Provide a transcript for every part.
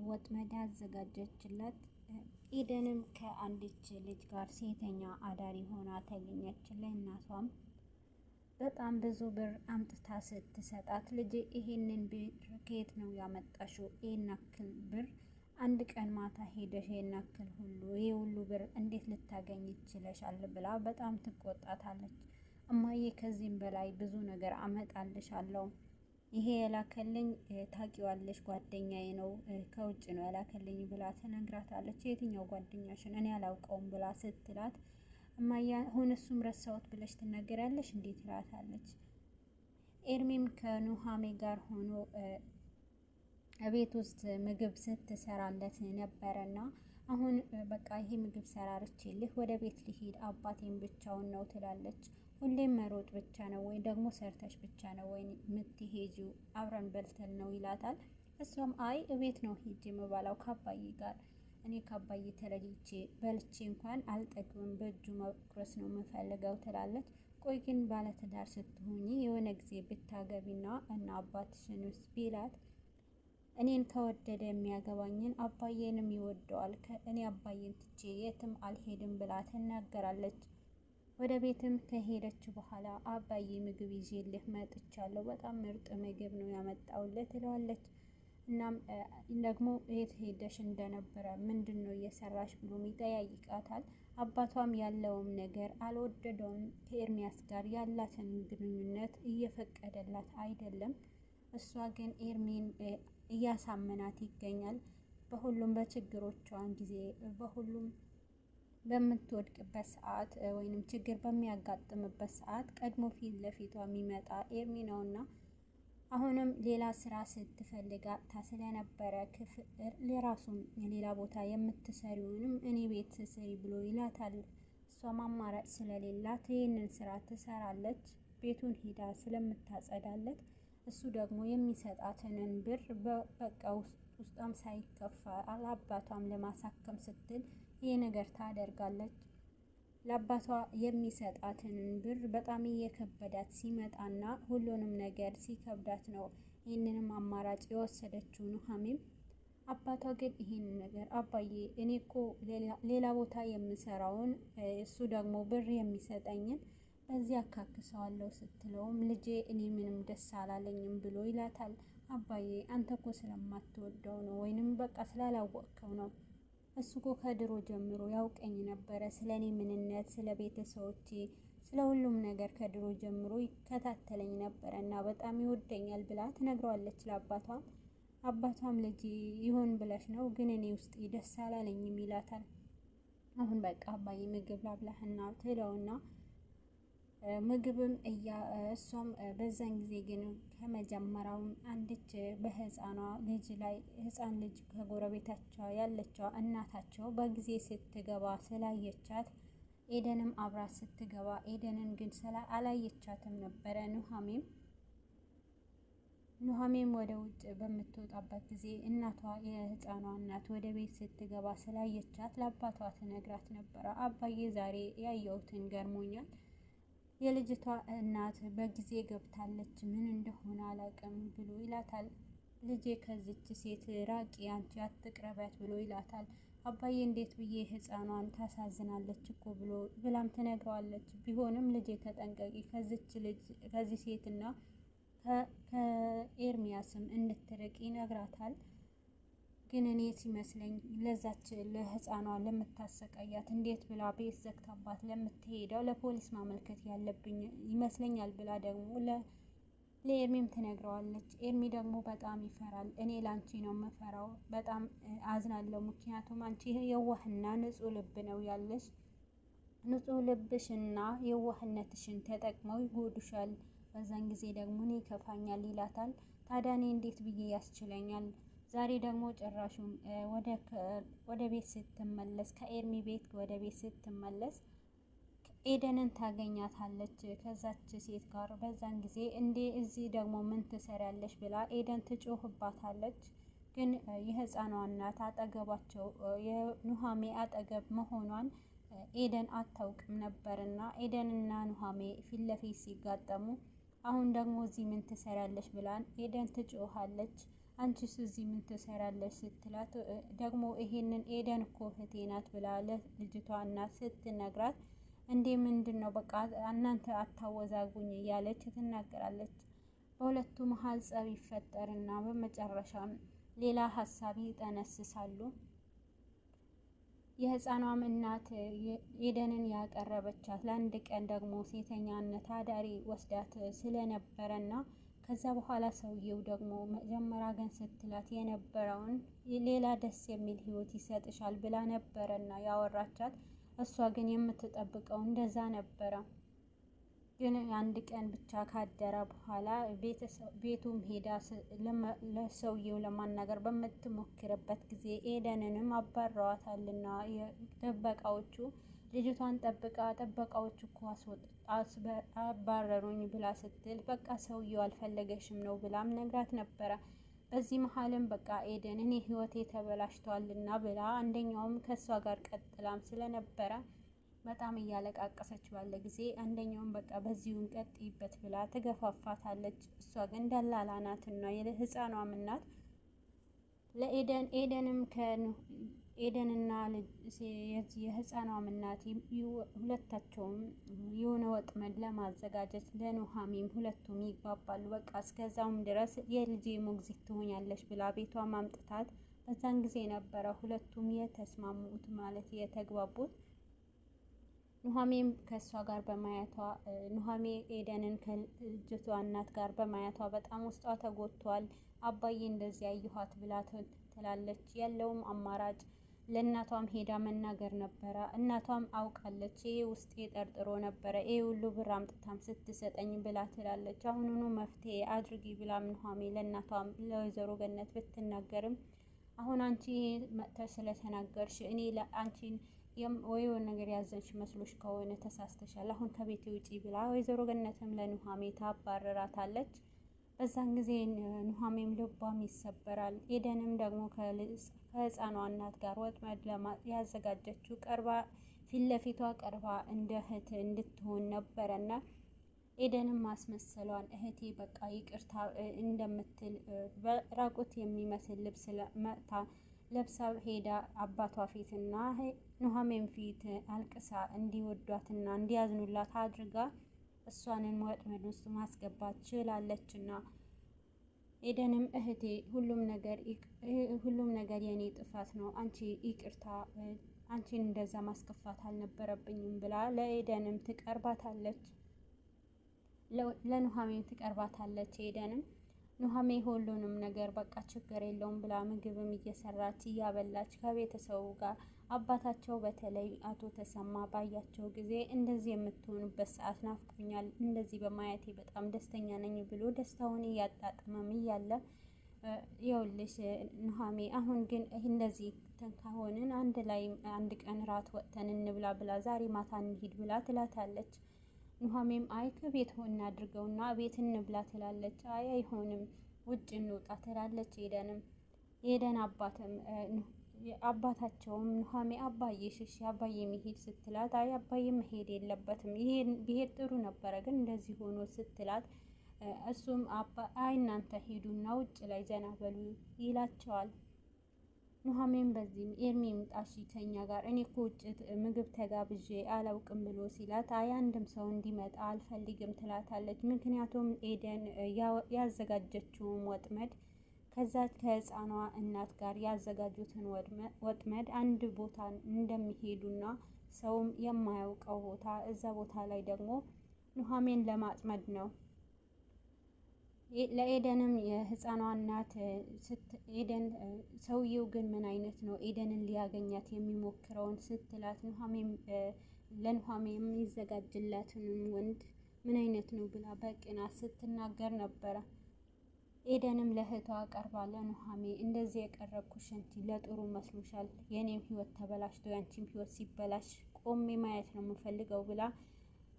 ወጥመድ አዘጋጀችለት። ኤደንም ከአንዲች ልጅ ጋር ሴተኛ አዳሪ ሆና ተገኘችለት። እናቷም በጣም ብዙ ብር አምጥታ ስትሰጣት ልጄ ይሄንን ብር ከየት ነው ያመጣሽው? ይሄን ያክል ብር አንድ ቀን ማታ ሄደሽ ይሄን ያክል ይሄ ሁሉ ብር እንዴት ልታገኝ ይችላል? ብላ በጣም ትቆጣታለች። እማዬ ከዚህም በላይ ብዙ ነገር አመጣልሻለሁ። ይሄ የላከልኝ ታውቂዋለሽ ጓደኛዬ ነው ከውጭ ነው የላከልኝ ብላ ትነግራታለች። የትኛው ጓደኛሽን? እኔ አላውቀውም ብላ ስትላት እማዬ አሁን እሱም ረሳሁት ብለሽ ትናገራለሽ እንዴት ትላታለች። ኤርሚም ከኑሃሜ ጋር ሆኖ ቤት ውስጥ ምግብ ስትሰራለት ነበረና አሁን በቃ ይሄ ምግብ ሰራርቼልህ ወደ ቤት ሊሄድ አባቴን ብቻውን ነው ትላለች። ሁሌም መሮጥ ብቻ ነው ወይ ደግሞ ሰርተሽ ብቻ ነው ወይ የምትሄጂው? አብረን በልተን ነው ይላታል። እሷም አይ እቤት ነው ሄጄ የምበላው ከአባዬ ጋር፣ እኔ ከአባዬ ተለይቼ በልቼ እንኳን አልጠግብም፣ በእጁ መቁረስ ነው የምፈልገው ትላለች። ቆይ ግን ባለትዳር ስትሆኚ የሆነ ጊዜ ብታገቢና እና አባትሽንስ ቢላት እኔን ከወደደ የሚያገባኝን አባዬንም ይወደዋል፣ እኔ አባዬን ትቼ የትም አልሄድም ብላ ትናገራለች። ወደ ቤትም ከሄደች በኋላ አባዬ ምግብ ይዤልህ መጥቻለሁ፣ በጣም ምርጥ ምግብ ነው ያመጣውልህ ትለዋለች። እናም ደግሞ የት ሄደሽ እንደነበረ ምንድን ነው እየሰራሽ ብሎ ይጠይቃታል። አባቷም ያለውም ነገር አልወደደውም። ከኤርሚያስ ጋር ያላትን ግንኙነት እየፈቀደላት አይደለም። እሷ ግን ኤርሚን እያሳመናት ይገኛል። በሁሉም በችግሮቿን ጊዜ በሁሉም በምትወድቅበት ሰዓት ወይንም ችግር በሚያጋጥምበት ሰዓት ቀድሞ ፊት ለፊቷ የሚመጣ ኤርሚ ነውና አሁንም ሌላ ስራ ስትፈልግ አጥታ ስለነበረ ለራሱም ሌላ ቦታ የምትሰሪውንም እኔ ቤት ስሪ ብሎ ይላታል። እሷም አማራጭ ስለሌላት ይህንን ስራ ትሰራለች። ቤቱን ሄዳ ስለምታጸዳለት እሱ ደግሞ የሚሰጣትንን ብር በቃ ውስጧም ሳይከፋ አባቷም ለማሳከም ስትል ይህ ነገር ታደርጋለች። ለአባቷ የሚሰጣትን ብር በጣም እየከበዳት ሲመጣና ሁሉንም ነገር ሲከብዳት ነው ይህንንም አማራጭ የወሰደችው ኑሃሚን። አባቷ ግን ይህንን ነገር አባዬ እኔ እኮ ሌላ ቦታ የምሰራውን እሱ ደግሞ ብር የሚሰጠኝን በዚህ አካክሰዋለሁ ስትለውም ልጄ እኔ ምንም ደስ አላለኝም ብሎ ይላታል። አባዬ አንተ እኮ ስለማትወደው ነው ወይንም በቃ ስላላወቅከው ነው። እሱ እኮ ከድሮ ጀምሮ ያውቀኝ ነበረ፣ ስለ እኔ ምንነት፣ ስለ ቤተሰቦቼ፣ ስለ ሁሉም ነገር ከድሮ ጀምሮ ይከታተለኝ ነበረ እና በጣም ይወደኛል ብላ ትነግረዋለች ለአባቷ። አባቷም ልጅ ይሁን ብለሽ ነው ግን እኔ ውስጥ ደስ አላለኝም ይላታል። አሁን በቃ አባዬ ምግብ ላብላህና ትለውና ምግብም እሷም በዛን ጊዜ ግን ከመጀመሪያውም አንድች በህፃኗ ልጅ ላይ ህፃን ልጅ ከጎረቤታቸው ያለችው እናታቸው በጊዜ ስትገባ ስላየቻት ኤደንም አብራ ስትገባ ኤደንን ግን አላየቻትም ነበረ። ኑሃሜም ወደ ውጭ በምትወጣበት ጊዜ እናቷ የህፃኗ እናት ወደ ቤት ስትገባ ስላየቻት ለአባቷ ትነግራት ነበረ። አባዬ ዛሬ ያየሁትን ገርሞኛል፣ የልጅቷ እናት በጊዜ ገብታለች፣ ምን እንደሆነ አላውቅም ብሎ ይላታል። ልጄ ከዚች ሴት ራቂ፣ አንቺ አትቅረቢያት ብሎ ይላታል። አባዬ እንዴት ብዬ ህፃኗን ታሳዝናለች እኮ ብላም ትነግረዋለች። ቢሆንም ልጄ ተጠንቀቂ፣ ከዚህ ሴትና ከኤርሚያስም እንድትርቅ ይነግራታል። ግን እኔ ሲመስለኝ ለዛች ለህፃኗ ለምታሰቃያት እንዴት ብላ ቤት ዘግታባት ለምትሄደው ለፖሊስ ማመልከት ያለብኝ ይመስለኛል ብላ ደግሞ ለኤርሚም ትነግረዋለች። ኤርሚ ደግሞ በጣም ይፈራል። እኔ ላንቺ ነው የምፈራው፣ በጣም አዝናለሁ፣ ምክንያቱም አንቺ የዋህና ንጹህ ልብ ነው ያለሽ፣ ንጹህ ልብሽና የዋህነትሽን ተጠቅመው ይጎዱሻል፣ በዛን ጊዜ ደግሞ እኔ ይከፋኛል ይላታል። ታዲያ እኔ እንዴት ብዬ ያስችለኛል? ዛሬ ደግሞ ጭራሹም ወደ ቤት ስትመለስ ከኤርሚ ቤት ወደ ቤት ስትመለስ ኤደንን ታገኛታለች ከዛች ሴት ጋር። በዛን ጊዜ እንዴ እዚህ ደግሞ ምን ትሰሪያለሽ ብላ ኤደን ትጮህባታለች። ግን የህፃኗ እናት አጠገባቸው የኑሃሜ አጠገብ መሆኗን ኤደን አታውቅም ነበርና ኤደንና ኑሃሜ ፊት ለፊት ሲጋጠሙ አሁን ደግሞ እዚህ ምን ትሰሪያለሽ ብላን ኤደን ትጮሃለች። አንቺስ እዚህ ምን ትሰራለች ስትላት ደግሞ ይሄንን ኤደን እኮ እህቴ ናት ብላ ለልጅቷ እናት ስትነግራት እንዴ ምንድን ነው በቃ እናንተ አታወዛጉኝ እያለች ትናገራለች። በሁለቱ መሀል ጸብ ይፈጠርና በመጨረሻም ሌላ ሀሳብ ይጠነስሳሉ። የህፃኗም እናት ኤደንን ያቀረበቻት ለአንድ ቀን ደግሞ ሴተኛነት አዳሪ ወስዳት ስለነበረና ከዛ በኋላ ሰውየው ደግሞ መጀመሪያ ግን ስትላት የነበረውን ሌላ ደስ የሚል ህይወት ይሰጥሻል ብላ ነበረና ያወራቻት። እሷ ግን የምትጠብቀው እንደዛ ነበረ። ግን አንድ ቀን ብቻ ካደረ በኋላ ቤቱም ሄዳ ለሰውየው ለማናገር በምትሞክርበት ጊዜ ኤደንንም አባረዋታልና ጥበቃዎቹ ልጅቷን ጥበቃዎቹ እኮ አባረሩኝ ብላ ስትል በቃ ሰውየው አልፈለገሽም ነው ብላም ነግራት ነበረ። በዚህ መሀልም በቃ ኤደን እኔ ህይወቴ ተበላሽቷልና ብላ አንደኛውም ከእሷ ጋር ቀጥላም ስለነበረ በጣም እያለቃቀሰች ባለ ጊዜ አንደኛውም በቃ በዚሁን ቀጥይበት ብላ ትገፋፋታለች። እሷ ግን ደላላ ናትና የህፃኗም እናት ኤደንም ኤደንና የህፃኗም እናት ሁለታቸውም የሆነ ወጥመድ ለማዘጋጀት ለኑሃሚን ሁለቱም ይግባባሉ። በቃ እስከዛውም ድረስ የልጄ ሞግዚት ትሆኛለች ብላ ቤቷ ማምጥታት። በዛን ጊዜ ነበረ ሁለቱም የተስማሙት ማለት የተግባቡት። ኑሃሚን ከእሷ ጋር በማየቷ ኑሃሚን ኤደንን ከልጅቷ እናት ጋር በማየቷ በጣም ውስጧ ተጎድቷል። አባዬ እንደዚህ ያየኋት ብላ ትላለች። ያለውም አማራጭ ለእናቷም ሄዳ መናገር ነበረ። እናቷም አውቃለች። ይሄ ውስጤ ጠርጥሮ ነበረ ይሄ ሁሉ ብር አምጥታም ስትሰጠኝ ብላ ትላለች። አሁኑኑ መፍትሄ አድርጊ ብላም ኑሃሚን ለእናቷም ለወይዘሮ ገነት ብትናገርም አሁን አንቺ መጥተሽ ስለተናገርሽ እኔ አንቺን ወይውን ነገር ያዘንሽ መስሎሽ ከሆነ ተሳስተሻል፣ አሁን ከቤት ውጪ ብላ ወይዘሮ ገነትም ለኑሃሚን ታባረራታለች። በዛን ጊዜ ኑሃሚን ልቧም ይሰበራል። ኤደንም ደግሞ ከህፃኗ እናት ጋር ወጥመድ ያዘጋጀችው ቀርባ ፊት ለፊቷ ቀርባ እንደ እህት እንድትሆን ነበረና ኤደንም ማስመሰሏን እህቴ በቃ ይቅርታ እንደምትል በራቁት የሚመስል ልብስ መጥታ ለብሳ ሄዳ አባቷ ፊትና ኑሃሚን ፊት አልቅሳ እንዲወዷትና እንዲያዝኑላት አድርጋ እሷንን ወጥመድ ውስጥ ማስገባት ችላለችና ኤደንም እህቴ ሁሉም ነገር የኔ ጥፋት ነው፣ አንቺ ይቅርታ፣ አንቺን እንደዛ ማስከፋት አልነበረብኝም ብላ ለኤደንም ትቀርባታለች። ለኑሃሚን ትቀርባታለች። ኤደንም ኑሃሚን ሁሉንም ነገር በቃ ችግር የለውም ብላ ምግብም እየሰራች እያበላች ከቤተሰቡ ጋር አባታቸው በተለይ አቶ ተሰማ ባያቸው ጊዜ እንደዚህ የምትሆኑበት ሰዓት ናፍቆኛል፣ እንደዚህ በማየቴ በጣም ደስተኛ ነኝ ብሎ ደስታውን እያጣጥመም እያለ ይኸውልሽ ኑሃሚን አሁን ግን እንደዚህ ከሆንን አንድ ላይ አንድ ቀን ራት ወጥተን እንብላ ብላ ዛሬ ማታ እንሂድ ብላ ትላታለች። ኑሃሚን አይ ከቤት ሆና አድርገውና ቤት እንብላ ትላለች። አይ አይሆንም ውጭ እንውጣ ትላለች። ኤደን አባታቸውም ኑሃሚን አባዬ ሽሽ አባዬ መሄድ ስትላት አይ አባዬ መሄድ የለበትም ቢሄድ ጥሩ ነበረ ግን እንደዚህ ሆኖ ስትላት እሱም አይ እናንተ ሄዱና ውጭ ላይ ዘና በሉ ይላቸዋል። ኑሃሚን በዚህም ኤርሚ ምጣሽ ከኛ ጋር እኔ እኮ ውጭ ምግብ ተጋብዤ አላውቅም ብሎ ሲላት አይ አንድም ሰው እንዲመጣ አልፈልግም ትላታለች። ምክንያቱም ኤደን ያዘጋጀችውን ወጥመድ ከዛች ከህፃኗ እናት ጋር ያዘጋጁትን ወጥመድ አንድ ቦታ እንደሚሄዱና ሰውም የማያውቀው ቦታ እዛ ቦታ ላይ ደግሞ ኑሃሚን ለማጥመድ ነው። ለኤደንም የህፃኗ እናት ኤደን ሰውየው ግን ምን አይነት ነው ኤደንን ሊያገኛት የሚሞክረውን ስትላት ለኑሃሚን የሚዘጋጅላትን ወንድ ምን አይነት ነው ብላ በቅናት ስትናገር ነበረ። ኤደንም ለእህቷ ቀርባ ለኑሃሚን እንደዚህ የቀረብኩሽ አንቺ ለጥሩ መስሎሻል፣ የኔም ህይወት ተበላሽቶ ያንቺም ህይወት ሲበላሽ ቆሜ ማየት ነው የምፈልገው ብላ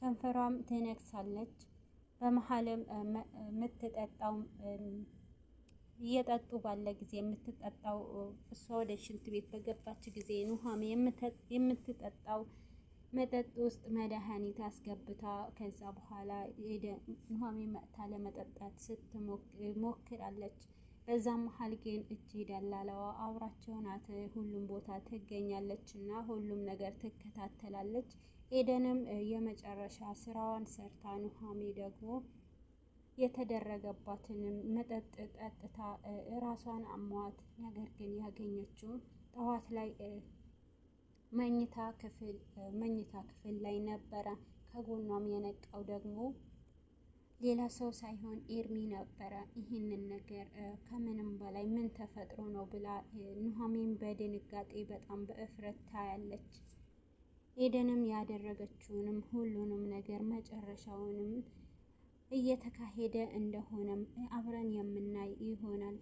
ከንፈሯም ትነክሳለች። በመሀልም የምትጠጣው እየጠጡ ባለ ጊዜ የምትጠጣው እሷ ወደ ሽንት ቤት በገባች ጊዜ ኑሃሚን የምትጠጣው መጠጥ ውስጥ መድኃኒት አስገብታ ከዛ በኋላ ኑሃሚን መጥታ ለመጠጣት ስትሞክራለች። በዛ መሀል ግን እቺ ደላላዋ አብራቸው ናት፣ ሁሉም ቦታ ትገኛለች እና ሁሉም ነገር ትከታተላለች። ኤደንም የመጨረሻ ስራዋን ሰርታ ኑሃሜ ደግሞ የተደረገባትንም መጠጥ ጠጥታ ራሷን አሟት፣ ነገር ግን ያገኘችው ጠዋት ላይ መኝታ ክፍል ላይ ነበረ። ከጎኗም የነቃው ደግሞ ሌላ ሰው ሳይሆን ኤርሚ ነበረ። ይህንን ነገር ከምንም በላይ ምን ተፈጥሮ ነው ብላ ኑሃሜን በድንጋጤ በጣም በእፍረት ታያለች። ኤደንም ያደረገችውንም ሁሉንም ነገር መጨረሻውንም እየተካሄደ እንደሆነም አብረን የምናይ ይሆናል።